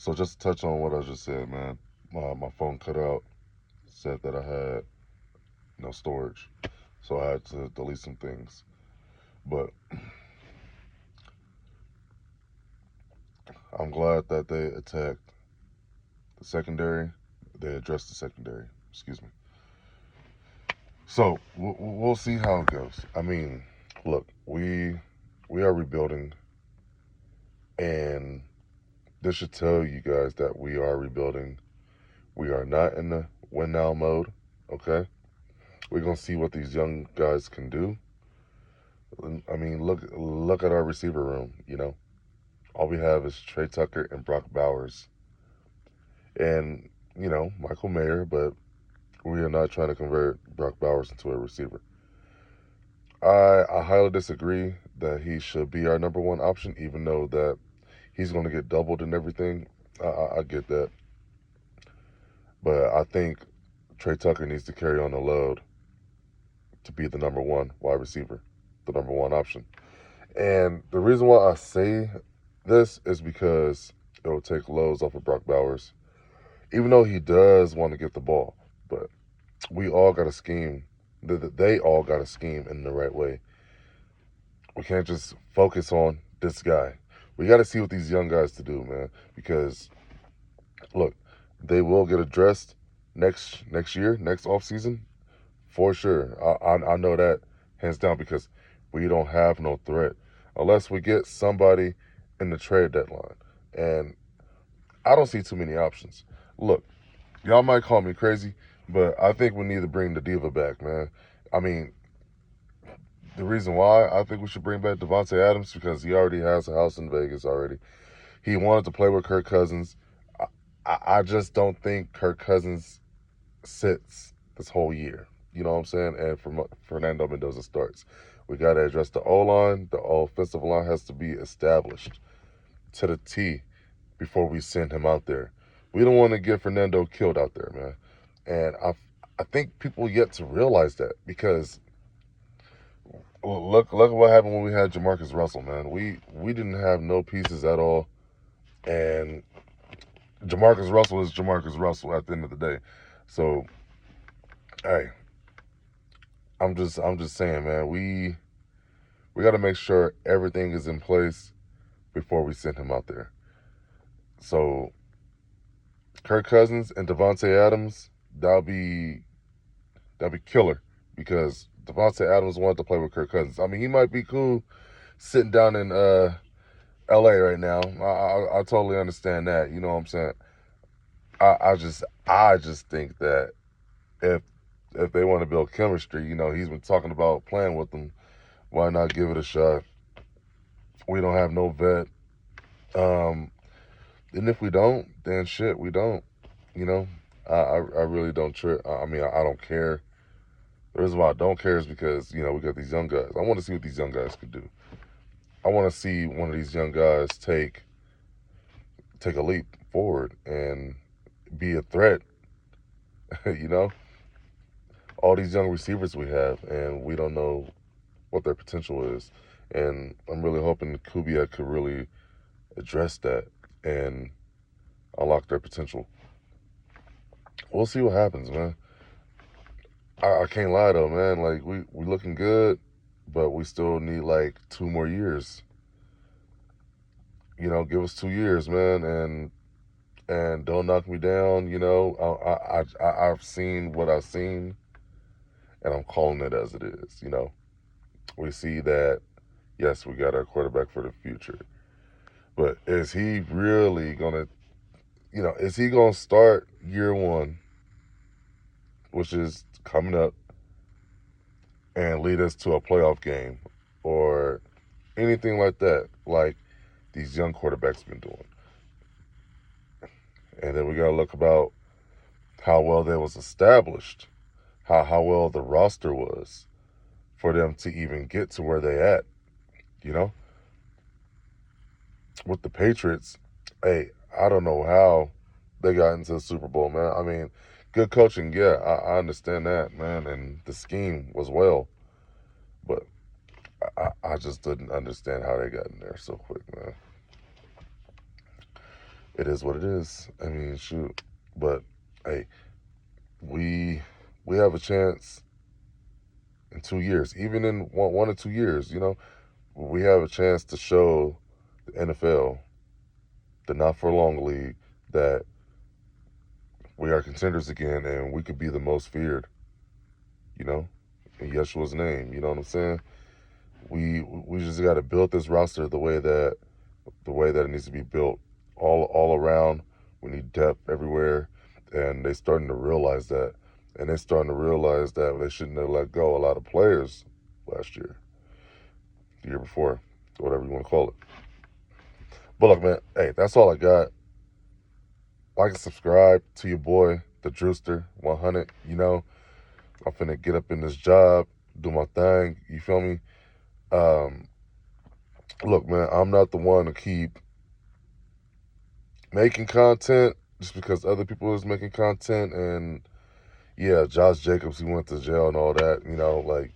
So just to touch on what I just said, man. My phone cut out. Said that I had no storage, so I had to delete some things. But I'm glad that they attacked the secondary. They addressed the secondary. Excuse me. So we'll see how it goes. I mean, look, we are rebuilding, and this should tell you guys that we are rebuilding. We are not in the win now mode. Okay, we're gonna see what these young guys can do. I mean, look at our receiver room. All we have is Trey Tucker and Brock Bowers, and Michael Mayer. But we are not trying to convert Brock Bowers into a receiver. I highly disagree that he should be our number one option, even though that he's going to get doubled and everything. I get that, but I think Trey Tucker needs to carry on the load to be the number one wide receiver, the number one option. And the reason why I say this is because it will take loads off of Brock Bowers, even though he does want to get the ball. But we all got to scheme. They all got to scheme in the right way. We can't just focus on this guy. We got to see what these young guys to do, man. Because look, they will get addressed next year, next off season, for sure. I know that hands down because we don't have no threat unless we get somebody in the trade deadline, and I don't see too many options. Look, y'all might call me crazy, but I think we need to bring the diva back, man. I mean, the reason why I think we should bring back Devontae Adams because he already has a house in Vegas already. He wanted to play with Kirk Cousins. I just don't think Kirk Cousins sits this whole year. You know what I'm saying? And Fernando Mendoza starts. We got to address the O line. The offensive line has to be established to the T before we send him out there. We don't want to get Fernando killed out there, man. And I think people yet to realize that because look at what happened when we had Jamarcus Russell, man. We didn't have no pieces at all, and Jamarcus Russell is Jamarcus Russell at the end of the day. So, hey, I'm just saying, man. We got to make sure everything is in place before we send him out there. So, Kirk Cousins and Devontae Adams, that'll be killer because Devontae Adams wanted to play with Kirk Cousins. I mean, he might be cool sitting down in LA right now. I totally understand that. You know what I'm saying? I just think that if if they want to build chemistry, he's been talking about playing with them. Why not give it a shot? We don't have no vet. Um, and if we don't, then shit, we don't. You know, I really don't trip. I mean, I don't care. The reason why I don't care is because we got these young guys. I want to see what these young guys could do. I want to see one of these young guys take a leap forward and be a threat. you know, all these young receivers we have, and we don't know what their potential is. And I'm really hoping Kubiak could really address that and unlock their potential. We'll see what happens, man. I can't lie though, man. Like we looking good, but we still need like 2 more years. Give us 2 years, man, and don't knock me down. I've seen what I've seen, and I'm calling it as it is. We see that yes, we got our quarterback for the future, but is he really gonna? Is he gonna start year one, which is coming up, and lead us to a playoff game or anything like that, like these young quarterbacks been doing? And then we gotta look about how well they was established, how well the roster was for them to even get to where they at. You know, with the Patriots, hey, I don't know how they got into the Super Bowl, man. I mean, good coaching, yeah, I understand that, man, and the scheme was well, but I just didn't understand how they got in there so quick, man. it is what it is. I mean, shoot. But hey, we have a chance in 2 years, even in 1 or 2 years. We have a chance to show the NFL, the not for long league, that we are contenders again, and we could be the most feared. You know, in Yeshua's name. You know what I'm saying? We just got to build this roster the way that it needs to be built, all around. We need depth everywhere, and they're starting to realize that. And they're starting to realize that they shouldn't have let go a lot of players last year, the year before, whatever you want to call it. But look, man, hey, that's all I got. Like and subscribe to your boy, the Drewster 100. I'm finna get up in this job, do my thing. You feel me? Um, Look, man, I'm not the one to keep making content just because other people is making content. And yeah, Josh Jacobs, he went to jail and all that. Like,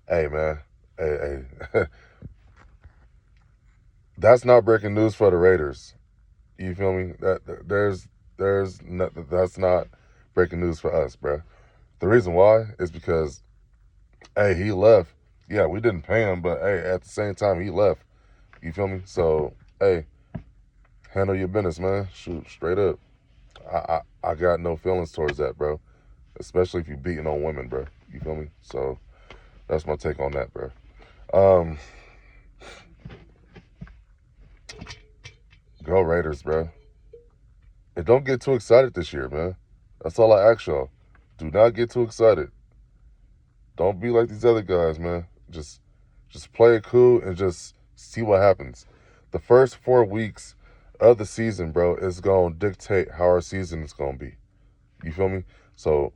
hey, man, hey, that's not breaking news for the Raiders. You feel me? That's not breaking news for us, bro. The reason why is because, hey, he left. Yeah, we didn't pay him, but hey, at the same time, he left. You feel me? So, hey, handle your business, man. Shoot, straight up. I got no feelings towards that, bro. Especially if you beating on women, bro. You feel me? So that's my take on that, bro. Um, Go Raiders, bro. And don't get too excited this year, man. That's all I ask y'all. Do not get too excited. Don't be like these other guys, man. Just play it cool and just see what happens. The first 4 weeks of the season, bro, is gonna dictate how our season is gonna be. You feel me? So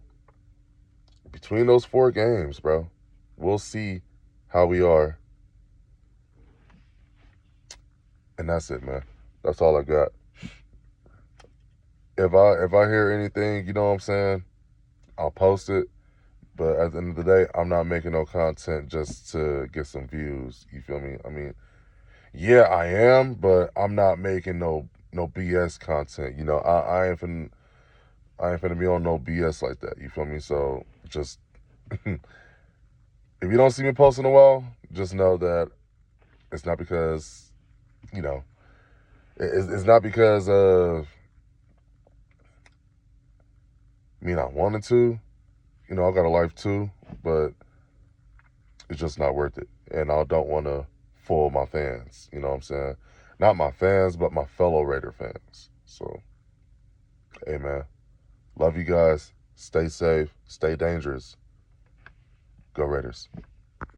between those 4 games, bro, we'll see how we are. And that's it, man. That's all I got. If I hear anything, you know what I'm saying, I'll post it. But at the end of the day, I'm not making no content just to get some views. You feel me? I mean, yeah, I am, but I'm not making no BS content. I ain't finna be on no BS like that. You feel me? So just if you don't see me post in a while, just know that it's not because you know it's not because of me not wanting to. I got a life too, but it's just not worth it. And I don't want to fool my fans. You know what I'm saying? Not my fans, but my fellow Raider fans. So, hey, man, love you guys. Stay safe. Stay dangerous. Go Raiders.